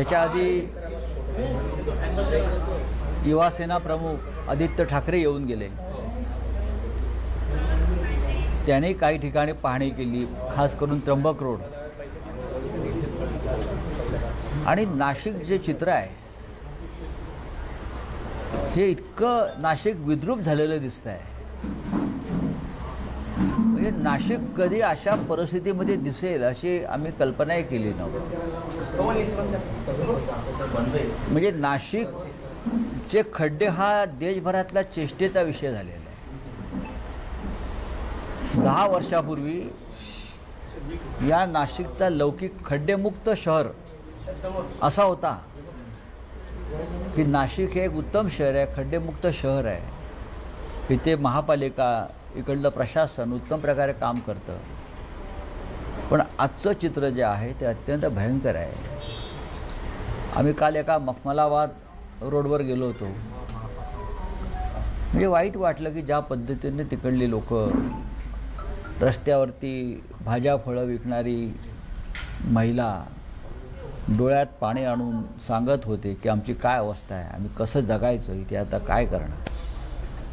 याच्या आधी युवासेना प्रमुख आदित्य ठाकरे येऊन गेले. त्याने काही ठिकाणी पाहणी केली, खास करून त्र्यंबक रोड. आणि नाशिक जे चित्र आहे हे इतकं नाशिक विद्रूप झालेलं दिसतं आहे. म्हणजे नाशिक कधी अशा परिस्थितीमध्ये दिसेल अशी आम्ही कल्पनाही केली नव्हती. म्हणजे नाशिकचे खड्डे हा देशभरातला चेष्टेचा विषय झालेला आहे. 10 वर्षापूर्वी या नाशिकचा लौकिक खड्डेमुक्त शहर असा होता की नाशिक हे एक उत्तम शहर आहे, खड्डेमुक्त शहर आहे. इथे महापालिका, इकडलं प्रशासन उत्तम प्रकारे काम करतं. पण आजचं चित्र जे आहे ते अत्यंत भयंकर आहे. आम्ही काल एका मखमलाबाद रोडवर गेलो होतो. म्हणजे वाईट वाटलं की ज्या पद्धतीने तिकडली लोक रस्त्यावरती भाज्या फळं विकणारी महिला डोळ्यात पाणी आणून सांगत होते की आमची काय अवस्था आहे, आम्ही कसं जगायचं, इथे आता काय करणार.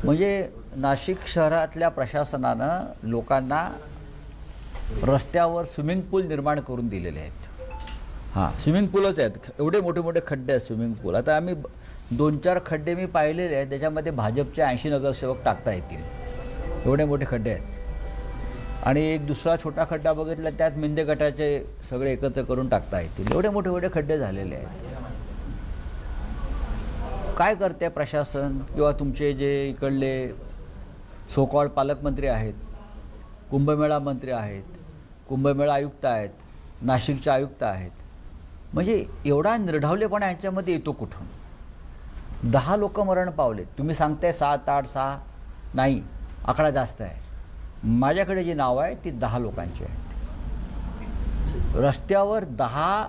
म्हणजे नाशिक शहरातल्या प्रशासनानं लोकांना रस्त्यावर स्विमिंग पूल निर्माण करून दिलेले आहेत. हां, स्विमिंग पूलच आहेत, एवढे मोठे मोठे खड्डे आहेत स्विमिंग पूल. आता आम्ही 2-4 खड्डे मी पाहिलेले आहेत, त्याच्यामध्ये भाजपचे 80 नगरसेवक टाकता येतील, एवढे मोठे खड्डे आहेत. आणि एक दुसरा छोटा खड्डा बघितला, त्यात मिंदे गटाचे सगळे एकत्र करून टाकता येतील, एवढे मोठे मोठे खड्डे झालेले आहेत. काय करते प्रशासन किंवा तुमचे जे इकडले सोकॉल्ड पालकमंत्री आहेत, कुंभमेळा मंत्री आहेत, कुंभमेळा आयुक्त आहेत, नाशिकचे आयुक्त आहेत. म्हणजे एवढा निर्ढावलेपणा यांच्यामध्ये येतो कुठून? 10 लोक मरण पावलेत. तुम्ही सांगताय 7, 8, 6 नाही, आकडा जास्त आहे. माझ्याकडे जी नाव आहे ती 10 लोकांची आहेत. रस्त्यावर 10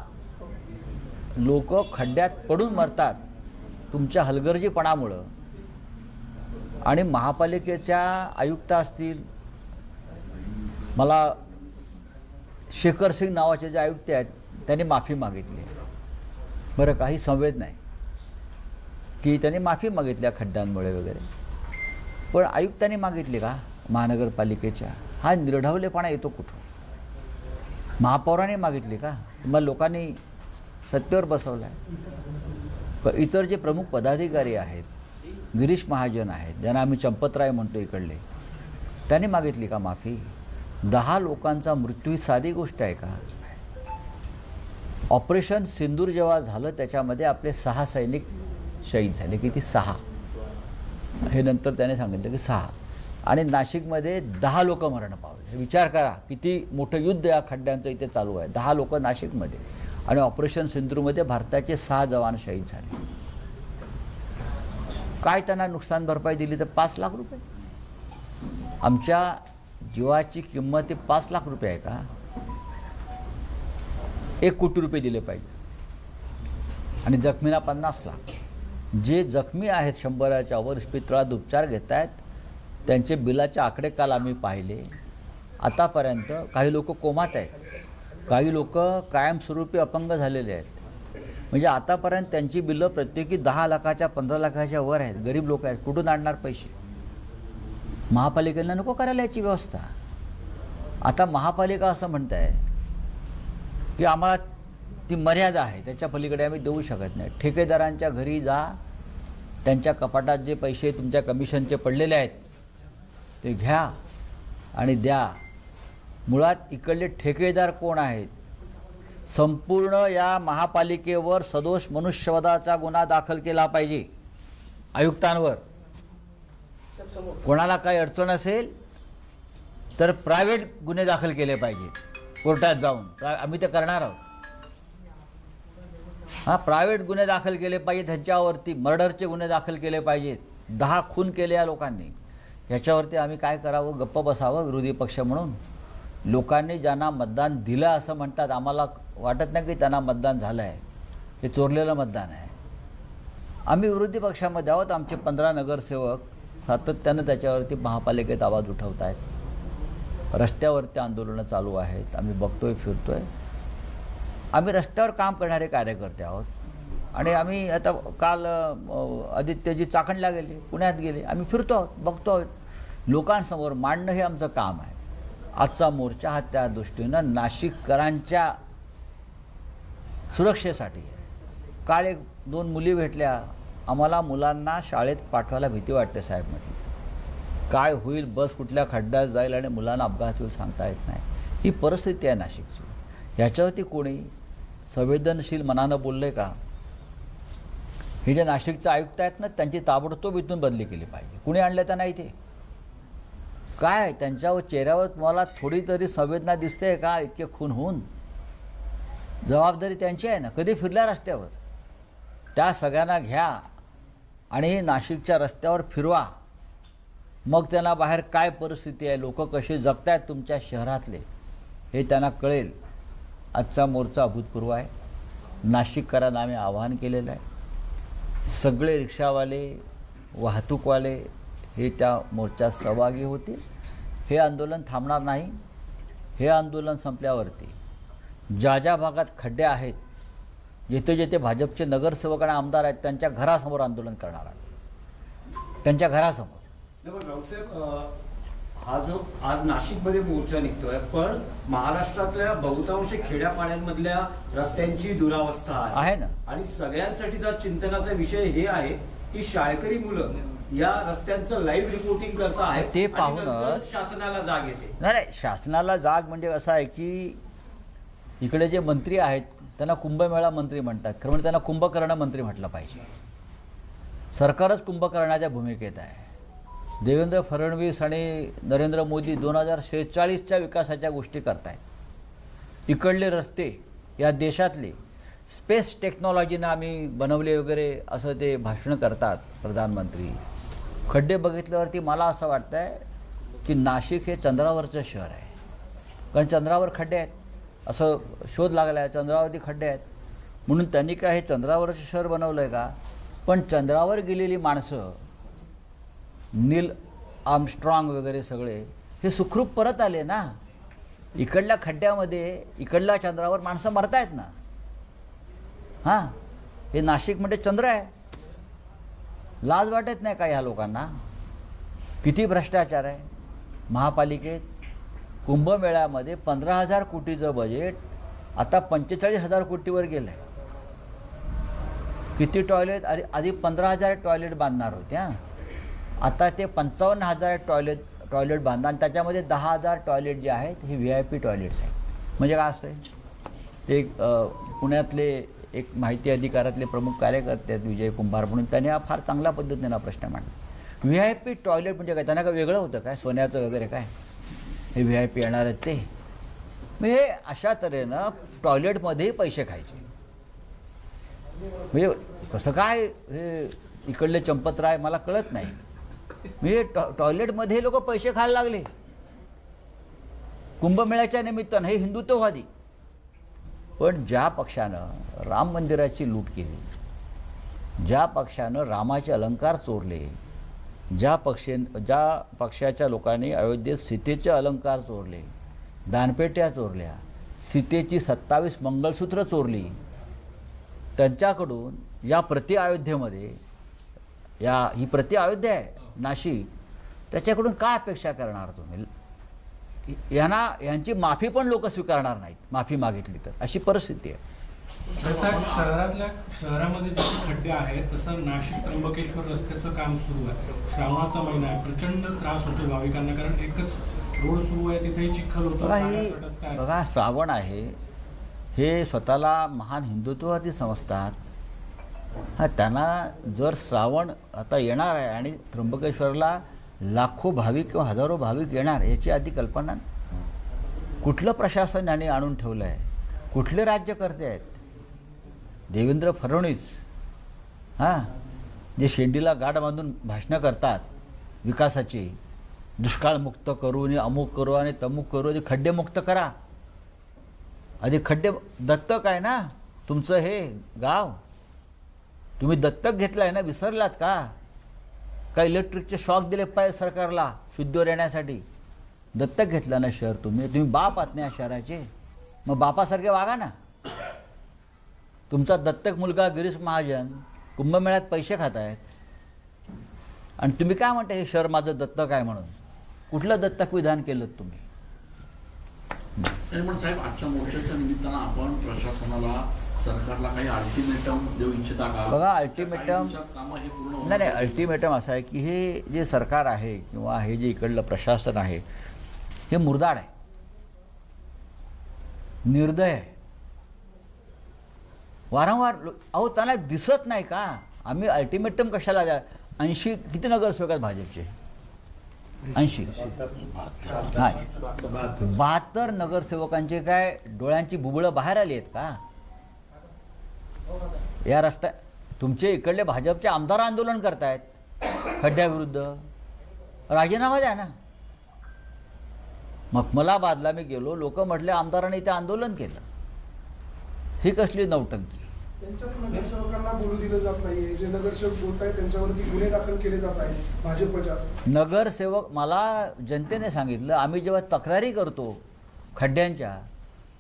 लोक खड्ड्यात पडून मरतात तुमच्या हलगर्जीपणामुळं. आणि महापालिकेच्या आयुक्त असतील, मला शेखर सिंग नावाचे जे आयुक्त आहेत त्यांनी माफी मागितली. बरं, काही संवेद नाही की त्यांनी माफी मागितल्या खड्ड्यांमुळे वगैरे. पण आयुक्तांनी मागितली का महानगरपालिकेच्या? हा निर्ढावलेपणा येतो कुठून? महापौरांनी मागितली का? मग लोकांनी सत्तेवर बसवलं आहे. इतर जे प्रमुख पदाधिकारी आहेत, गिरीश महाजन आहेत, ज्यांना आम्ही चंपतराय म्हणतो इकडले, त्यांनी मागितली का माफी? 10 लोकांचा मृत्यू ही साधी गोष्ट आहे का? ऑपरेशन सिंदूर जेव्हा झालं त्याच्यामध्ये आपले 6 सैनिक शहीद झाले. किती? 6. हे नंतर त्याने सांगितलं की 6. आणि नाशिकमध्ये 10 लोक मरण पावले. विचार करा किती मोठं युद्ध या खड्ड्यांचं इथे चालू आहे. 10 लोक नाशिकमध्ये. आणि ऑपरेशन सिंदूरमध्ये भारताचे 6 जवान शहीद झाले. काय त्यांना नुकसान भरपाई दिली? तर 5 लाख रुपये. आमच्या जीवाची किंमत ही 5 लाख रुपये आहे का? 1 कोटी रुपये दिले पाहिजे. आणि जखमींना 50 लाख. जे जखमी आहेत 100च्या वर, इस्पितळात उपचार घेत आहेत, त्यांचे बिलाचे आकडे काल आम्ही पाहिले. आतापर्यंत काही लोक कोमात आहेत, काही लोक कायमस्वरूपी अपंग झालेले आहेत. म्हणजे आतापर्यंत त्यांची बिलं प्रत्येकी 10 लाखाच्या 15 लाखाच्या वर आहेत. गरीब लोक आहेत, कुठून आणणार पैसे? महापालिकेला नको करायला याची व्यवस्था? आता महापालिका असं म्हणत आहे की आम्हाला ती मर्यादा आहे, त्याच्या पलीकडे आम्ही देऊ शकत नाही. ठेकेदारांच्या घरी जा, त्यांच्या कपाटात जे पैसे तुमच्या कमिशनचे पडलेले आहेत ते घ्या आणि द्या. मुळात इकडले ठेकेदार कोण आहेत? संपूर्ण या महापालिकेवर सदोष मनुष्यवधाचा गुन्हा दाखल केला पाहिजे. आयुक्तांवर कोणाला काही अडचण असेल तर प्रायव्हेट गुन्हे दाखल केले पाहिजे कोर्टात जाऊन. आम्ही ते करणार आहोत. हां, प्रायव्हेट गुन्हे दाखल केले पाहिजेत. ह्यांच्यावरती मर्डरचे गुन्हे दाखल केले पाहिजेत. 10 खून केले या लोकांनी. ह्याच्यावरती आम्ही काय करावं? गप्प बसावं विरोधी पक्ष म्हणून? लोकांनी ज्यांना मतदान दिलं असं म्हणतात, आम्हाला वाटत नाही की त्यांना मतदान झालं आहे, हे चोरलेलं मतदान आहे. आम्ही विरोधी पक्षामध्ये आहोत. आमचे 15 नगरसेवक सातत्यानं त्याच्यावरती महापालिकेत आवाज उठवत आहेत. रस्त्यावरती आंदोलनं चालू आहेत. आम्ही बघतोय, फिरतोय. आम्ही रस्त्यावर काम करणारे कार्यकर्ते आहोत. आणि आम्ही आता काल आदित्यजी चाकणला गेले, पुण्यात गेले, आम्ही फिरतो आहोत, बघतो आहोत, लोकांसमोर मांडणं हे आमचं काम आहे. आजचा मोर्चा हा त्या दृष्टीनं नाशिककरांच्या सुरक्षेसाठी आहे. काल 1-2 मुली भेटल्या, आम्हाला मुलांना शाळेत पाठवायला भीती वाटते साहेब म्हटलं. काय होईल, बस कुठल्या खड्ड्यात जाईल आणि मुलांना अपघात होईल सांगता येत नाही. ही परिस्थिती आहे नाशिकची. ह्याच्यावरती कोणी संवेदनशील मनानं बोललं आहे का? हे जे नाशिकचे आयुक्त आहेत ना, त्यांची ताबडतोब इथून बदली केली पाहिजे. कुणी आणलं तर नाही ते काय त्यांच्यावर चेहऱ्यावर तुम्हाला थोडी तरी संवेदना दिसते का? इतके खून होऊन जबाबदारी त्यांची आहे ना. कधी फिरल्या रस्त्यावर, त्या सगळ्यांना घ्या आणि नाशिकच्या रस्त्यावर फिरवा. मग त्यांना बाहेर काय परिस्थिती आहे, लोक कसे जगत आहेत तुमच्या शहरातले, हे त्यांना कळेल. आजचा मोर्चा अभूतपूर्व आहे. नाशिककरांना आम्ही आवाहन केलेलं आहे. सगळे रिक्षावाले, वाहतूकवाले हे त्या मोर्चात सहभागी होतील. हे आंदोलन थांबणार नाही. हे आंदोलन संपल्यावरती ज्या ज्या भागात खड्डे आहेत, जिथे जिथे भाजपचे नगरसेवक आणि आमदार आहेत, त्यांच्या घरासमोर आंदोलन करणार आहेत. त्यांच्या घरासमोर. हा जो आज नाशिकमध्ये मोर्चा निघतोय, पण महाराष्ट्रातल्या बहुतांश खेड्यापाड्यांमधल्या रस्त्यांची दुरावस्था आहे ना. आणि सगळ्यांसाठीचा चिंतनाचा विषय हे आहे की शाळकरी मुलं या रस्त्यांचं लाईव्ह रिपोर्टिंग करता आहेत. ते पाहून शासनाला जाग येते. नाही, शासनाला जाग म्हणजे असं आहे की इकडे जे मंत्री आहेत त्यांना कुंभमेळा मंत्री म्हणतात. खरं म्हणजे त्यांना कुंभकर्ण मंत्री म्हटलं पाहिजे. सरकारच कुंभकर्णाच्या भूमिकेत आहे. देवेंद्र फडणवीस आणि नरेंद्र मोदी 2046च्या विकासाच्या गोष्टी करतायत. इकडले रस्ते या देशातले स्पेस टेक्नॉलॉजीनं आम्ही बनवले वगैरे असं ते भाषण करतात प्रधानमंत्री. खड्डे बघितल्यावरती मला असं वाटतं आहे की नाशिक हे चंद्रावरचं शहर आहे. कारण चंद्रावर खड्डे आहेत असं शोध लागला आहे. चंद्रावरती खड्डे आहेत म्हणून त्यांनी काय हे चंद्रावरचं शहर बनवलं आहे का? पण चंद्रावर गेलेली माणसं, नील आर्मस्ट्रॉंग वगैरे सगळे हे सुखरूप परत आले ना. इकडल्या खड्ड्यामध्ये इकडल्या चंद्रावर माणसं मरतायत ना. हां, हे नाशिक म्हणजे चंद्र आहे. लाज वाटत नाही का ह्या लोकांना? किती भ्रष्टाचार आहे महापालिकेत. कुंभमेळ्यामध्ये 15,000 कोटीचं बजेट आता 45,000 कोटीवर गेलं आहे. किती टॉयलेट? आधी 15,000 टॉयलेट बांधणार होत्या, आता ते 55,000 टॉयलेट बांधणार. आणि त्याच्यामध्ये 10,000 टॉयलेट जे आहेत हे VIP टॉयलेट्स आहेत. म्हणजे काय असतं? ते पुण्यातले एक माहिती अधिकारातले प्रमुख कार्यकर्ते आहेत विजय कुंभार म्हणून, त्यांनी हा फार चांगल्या पद्धतीने प्रश्न मांडला. VIP टॉयलेट म्हणजे काय? त्यांना काय वेगळं होतं काय? सोन्याचं वगैरे काय हे VIP येणार आहेत ते? म्हणजे अशा तऱ्हेनं टॉयलेटमध्येही पैसे खायचे. म्हणजे कसं काय हे इकडले चंपतराय मला कळत नाही. म्हणजे टॉयलेटमध्ये लोक पैसे खायला लागले कुंभमेळ्याच्या निमित्तानं. हे हिंदुत्ववादी. पण ज्या पक्षानं राम मंदिराची लूट केली, ज्या पक्षानं रामाचे अलंकार चोरले, ज्या पक्षाच्या लोकांनी अयोध्येत सीतेचे अलंकार चोरले, दानपेट्या चोरल्या, सीतेची 27 मंगळसूत्र चोरली, त्यांच्याकडून या प्रति अयोध्येमध्ये ही प्रति अयोध्या आहे नाशिक, त्याच्याकडून काय अपेक्षा करणार तुम्ही? यांची माफी पण लोक स्वीकारणार नाहीत माफी मागितली तर. अशी परिस्थिती आहे. शहरामध्ये जसे खड्डे आहेत तसं नाशिक त्र्यंबकेश्वर रस्त्याचं काम सुरू आहे. श्रावणाचा महिना आहे, प्रचंड त्रास होतो भाविकांना, कारण एकच रोड सुरू आहे तिथेही चिखल होतं. बघा, श्रावण आहे हे स्वतःला महान हिंदुत्ववादी समजतात. हा, त्यांना जर श्रावण आता येणार आहे आणि त्र्यंबकेश्वरला लाखो भाविक किंवा हजारो भाविक येणार, याची आधी कल्पना कुठलं प्रशासन यांनी आणून ठेवलं आहे? कुठले राज्यकर्ते आहेत? देवेंद्र फडणवीस जे शेंडीला गाठ बांधून भाषणं करतात विकासाची, दुष्काळमुक्त करू आणि अमुक करू आणि तमुक करू, आधी खड्डेमुक्त करा. आधी खड्डे दत्तक आहे ना तुमचं हे गाव, तुम्ही दत्तक घेतलं आहे ना, विसरलात का? काय इलेक्ट्रिकचे शॉक दिले पाहिजे सरकारला शुद्धीवर येण्यासाठी? दत्तक घेतलं ना शहर तुम्ही बाप आहात ना या शहराचे, मग बापासारखे वागा ना. तुमचा दत्तक मुलगा गिरीश महाजन कुंभमेळ्यात पैसे खात आहेत आणि तुम्ही काय म्हणता हे शहर माझं दत्तक आहे म्हणून? कुठलं दत्तक विधान केलं तुम्ही? तरी पण साहेब, आजच्या मोर्चाच्या निमित्तानं आपण प्रशासनाला, सरकारला काही अल्टिमेटम देऊ इच्छिता का? बघा, अल्टिमेटम कामं हे पूर्ण होणार नाही, अल्टिमेटम असं आहे की हे जे सरकार आहे किंवा हे जे इकडलं प्रशासन आहे हे मुर्दाड आहे, निर्दय आहे. वारंवार अहो त्यांना दिसत नाही का? आम्ही अल्टिमेटम कशाला द्या? 80 किती नगरसेवक आहेत भाजपचे? 80 नाही, 72 नगरसेवकांचे काय डोळ्यांची बुबळं बाहेर आली आहेत का? या रस्त्या तुमचे इकडले भाजपचे आमदार आंदोलन करतायत खड्ड्याविरुद्ध, राजीनामा द्या ना. मखमलाबादला मी गेलो, लोक म्हटले आमदारांनी इथे आंदोलन केलं. ही कसली नौटंकी? त्यांच्याच नगरसेवकांना बोलू दिलं जात नाहीये. जे नगरसेवक बोलत आहेत त्यांच्यावरती गुन्हे दाखल केले जात आहेत भाजपच्याच. नगरसेवक, मला जनतेने सांगितलं, आम्ही जेव्हा तक्रारी करतो खड्ड्यांच्या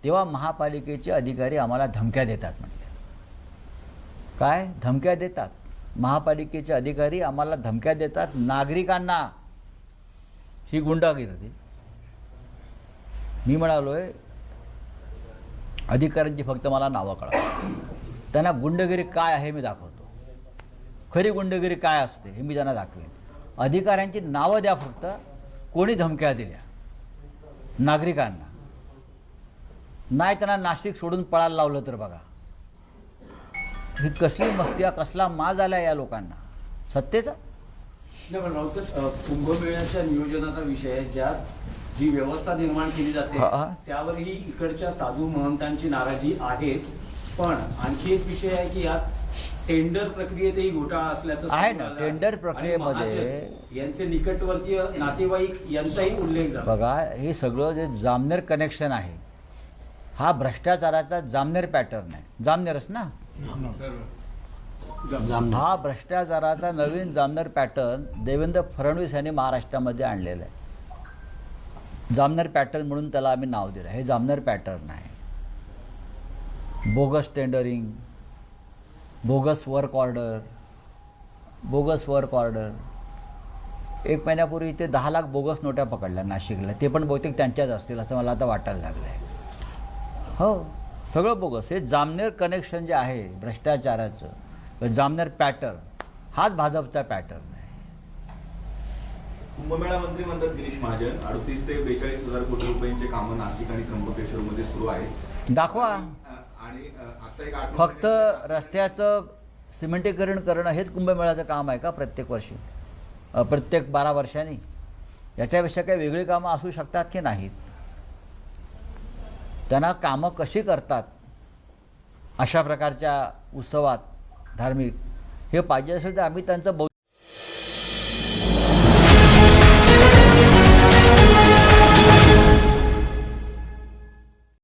तेव्हा महापालिकेचे अधिकारी आम्हाला धमक्या देतात. म्हणजे काय धमक्या देतात? महापालिकेचे अधिकारी आम्हाला धमक्या देतात, नागरिकांना. ही गुंडागिरी. मी म्हणालोय अधिकाऱ्यांची फक्त मला नावं कळवा, त्यांना गुंडगिरी काय आहे मी दाखवतो, खरी गुंडगिरी काय असते हे मी त्यांना दाखवेन. अधिकाऱ्यांची नावं द्या फक्त, कोणी धमक्या दिल्या नागरिकांना. नाही त्यांना नाशिक सोडून पळायला लावलं तर बघा. ही कसली मस्ती, कसला माज आला या लोकांना सत्तेचा. नाही पण राऊतसाहेब, कुंभमेळ्याच्या नियोजनाचा विषय आहे, ज्यात जी व्यवस्था निर्माण केली जाते त्यावरही इकडच्या साधू महंतांची नाराजी आहेच. पण आणखी एक विषय आहे की यात टेंडर प्रक्रियेतही घोटाळा असल्याचं आहे समोर ना. आलं टेंडर आणि प्रक्रियेमध्ये महाजन यांचे निकटवर्तीय नातेवाईक यांचाही उल्लेख झाला. बघा, हे सगळं जे जामनेर कनेक्शन आहे हा भ्रष्टाचाराचा जामनेर पॅटर्न आहे. जामनेरच ना, हा भ्रष्टाचाराचा नवीन जामनेर पॅटर्न देवेंद्र फडणवीस यांनी महाराष्ट्रामध्ये आणलेला आहे. जामनेर पॅटर्न म्हणून त्याला आम्ही नाव दिलं. हे जामनेर पॅटर्न आहे. Bogus tendering, bogus work order, bogus work order. 1 महिन्यापूर्वी इथे 10 लाख बोगस नोट्या पकडल्या नाशिकला. ते पण बहुतेक त्यांच्याच असतील असं मला आता वाटायला लागलं आहे. हो, सगळं बोगस. हे जामनेर कनेक्शन जे आहे भ्रष्टाचाराचं, जामनेर पॅटर्न हाच भाजपचा पॅटर्न आहे. कुंभमेळा मंत्री म्हणतात गिरीश महाजन 38 ते 42,000 कोटी रुपयांचे कामं नाशिक आणि त्र्यंबकेश्वरमध्ये सुरू आहेत. दाखवा. आणि आता एक आठवण फक्त रस्त्याचं सिमेंटीकरण करणं हेच कुंभमेळ्याचं काम आहे का प्रत्येक वर्षी, प्रत्येक 12 वर्षांनी? याच्यापेक्षा काही वेगळी कामं असू शकतात की नाहीत? त्यांना कामं कशी करतात अशा प्रकारच्या उत्सवात धार्मिक हे पाहिजे असेल तर आम्ही त्यांचं